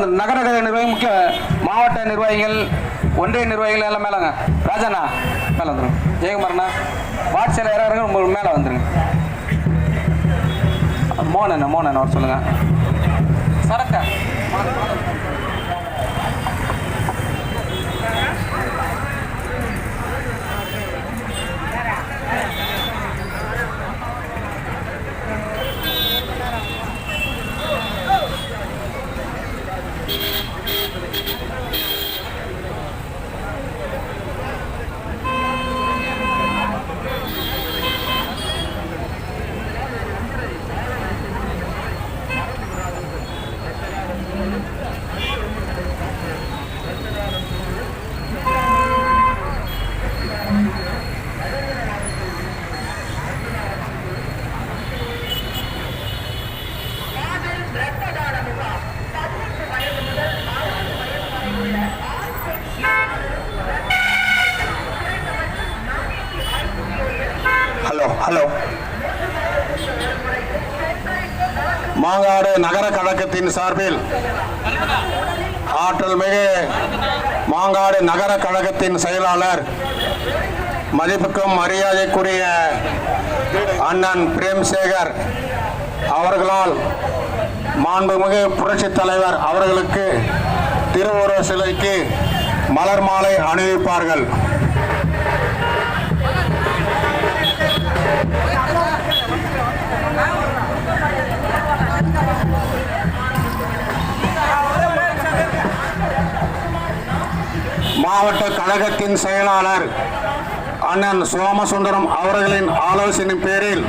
வந்து நகர நிர்வாகி முக்கிய மாவட்ட நிர்வாகிகள் ஒன்றிய நிர்வாகிகள் எல்லாம் மேலங்க. ராஜாண்ணா மேலே வந்துருங்க. ஜெயக்குமார்ண்ணா வார்டு செயலர் யாராருங்க உங்களுக்கு மேலே வந்துருங்க. மோகன் அவர் சொல்லுங்க. சரக்கா ஹலோ மாங்காடு நகர கழகத்தின் சார்பில் ஆற்றல் மிகு மாங்காடு நகர கழகத்தின் செயலாளர் மதிப்புக்கும் மரியாதைக்குரிய அண்ணன் பிரேம்சேகர் அவர்களால் மாண்புமிகு புரட்சித் தலைவர் அவர்களுக்கு திருவுருவ சிலைக்கு மலர் மாலை அணிவிப்பார்கள். மாவட்ட கழகத்தின் செயலாளர் அண்ணன் சோமசுந்தரம் அவர்களின் ஆலோசனை பேரில்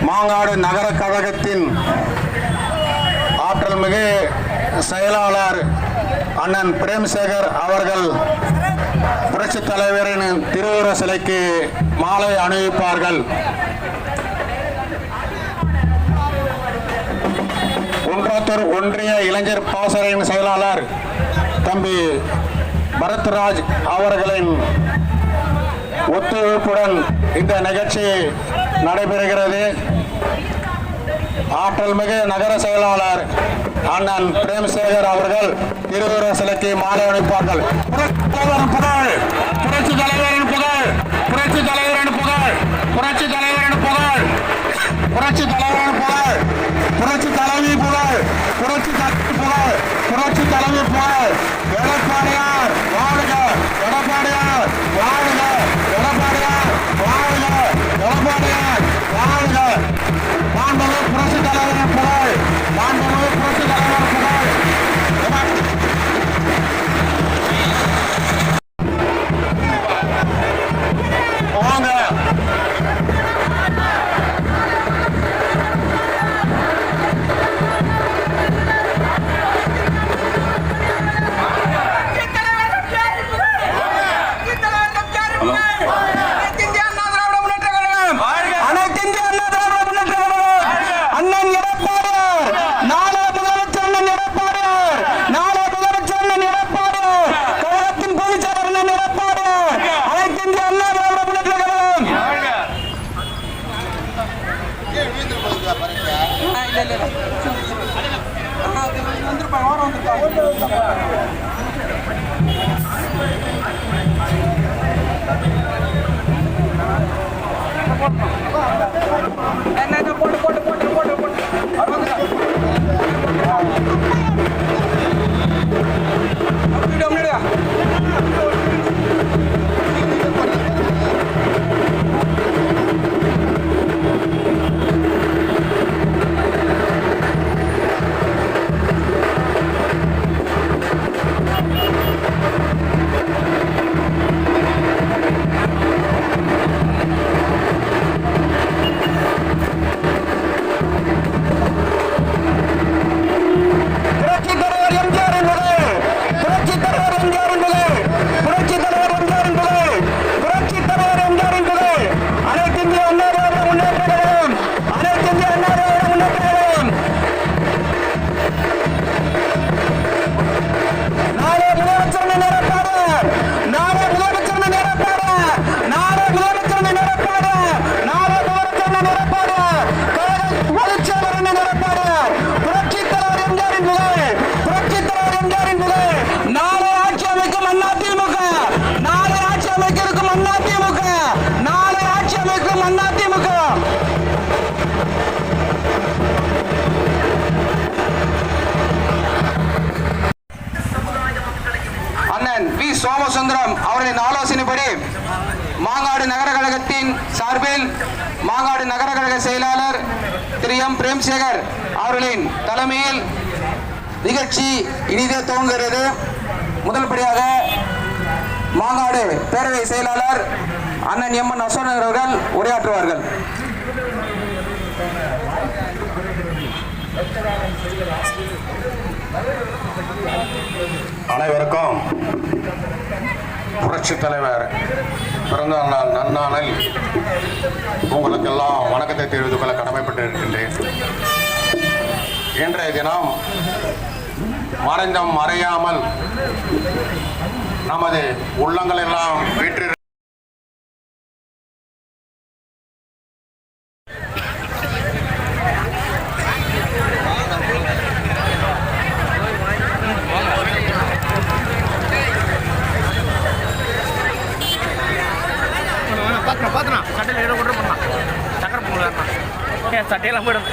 மாங்காடு நகர கழகத்தின் ஆற்றல் மிகு செயலாளர் அண்ணன் பிரேம்சேகர் அவர்கள் புரட்சித் தலைவரின் திருவுருவ சிலைக்கு மாலை அணிவிப்பார்கள். குன்றத்தூர் ஒன்றிய இளைஞர் பாசறையின் செயலாளர் தம்பி பரத்ராஜ் அவர்களின் ஒத்துழைப்புடன் இந்த நிகழ்ச்சி நடைபெறுகிறது. ஆற்றல் மிகு நகர செயலாளர் அண்ணன் பிரேம்சேகர் அவர்கள் திருவுருவ சிலைக்கு மாலை அணிவிப்பார்கள். புரட்சி தலைவரின் புகழ், புரட்சி தலைவரின் புகழ், புரட்சி தலைவரின் புகழ், புரட்சி தலைவரின் புகழ், புரட்சி தலைவி புகழ், புரட்சி தலைவி புகழ், புரட்சி தலைவி புகழ். எடப்பாடியார் வாழ்க, எடப்பாடியார் வாழ்க, எடப்பாடியார் வாழ்க, எடப்பாடியார் வாழ்க. மாண்புமிகு புரட்சி தலைவரின் புகழ், மாண்புமிகு புரட்சி தலைவரின் புகழ். வாங்க அதிமுக, நாளை ஆட்சி அமைக்க இருக்கும் அதிமுக, நாளை ஆட்சி அமைக்கும் அதிமுக. அண்ணன் வி சோமசுந்தரம் அவர்களின் ஆலோசனைப்படி மாங்காடு நகர கழகத்தின் சார்பில் மாங்காடு நகர கழக செயலாளர் திரு எம் பிரேம்சேகர் அவர்களின் தலைமையில் நிகழ்ச்சி இனிதே துவங்குகிறது. முதல் படியாக மாங்காடு பேரவை செயலாளர் அண்ணன் எம் என் அசோகன் அவர்கள் உரையாற்றுவார்கள். அனைவருக்கும் புரட்சி தலைவர் பிறந்த நாள் நன்னாளில் உங்களுக்கெல்லாம் வணக்கத்தை தெரிவித்துக் கொள்ள கடமைப்பட்டு இருக்கின்றேன். இன்றைய தினம் மறைந்தும் மறையாமல் நமது உள்ளங்கள் எல்லாம் வீற்று சட்டையில் சட்டையெல்லாம் போயிடும்.